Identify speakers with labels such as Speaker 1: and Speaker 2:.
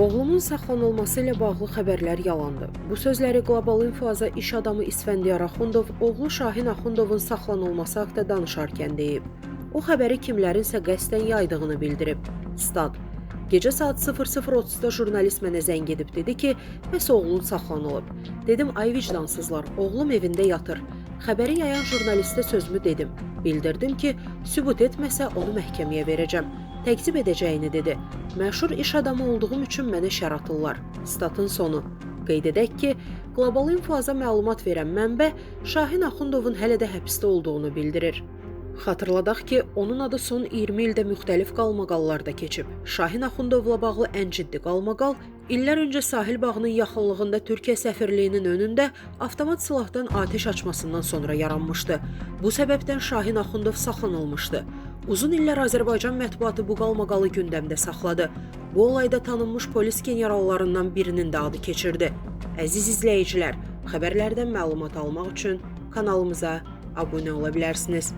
Speaker 1: Oğlumun saxlanılması ilə bağlı xəbərlər yalandır. Bu sözləri Qlobal İnfoza iş adamı İsfəndiyar Axundov oğlu Şahin Axundovun saxlanılması haqqında danışarkən deyib. O xəbəri kimlərinsə qəsdən yaydığını bildirib. Stat: Gecə saat 00:30-da jurnalist mənə zəng edib dedi ki, bəs oğlun saxlanılıb. Dedim, ay vicdansızlar, oğlum evində yatır. Xəbəri yayan jurnalistə sözümü dedim. Bildirdim ki, sübut etməsə onu məhkəməyə verəcəm. Təqzib edəcəyini dedi. Məşhur iş adamı olduğum üçün mənə şər atırlar. Statın sonu. Qeyd edək ki, Qlobal İnfoza məlumat verən mənbə Şahin Axundovun hələ də həbsdə olduğunu bildirir. Xatırladaq ki, onun adı son 20 ildə müxtəlif qalmaqallarda keçib. Şahin Axundovla bağlı ən ciddi qalmaqal illər öncə sahil bağının yaxınlığında Türkiyə səfirliyinin önündə avtomat silahdan atəş açmasından sonra yaranmışdı. Bu səbəbdən Şahin Axundov saxlanılmışdı. Uzun illər Azərbaycan mətbuatı bu qalmaqalı gündəmdə saxladı. Bu olayda tanınmış polis generallarından birinin də adı keçirdi. Əziz izləyicilər, xəbərlərdən məlumat almaq üçün kanalımıza abunə ola bilərsiniz.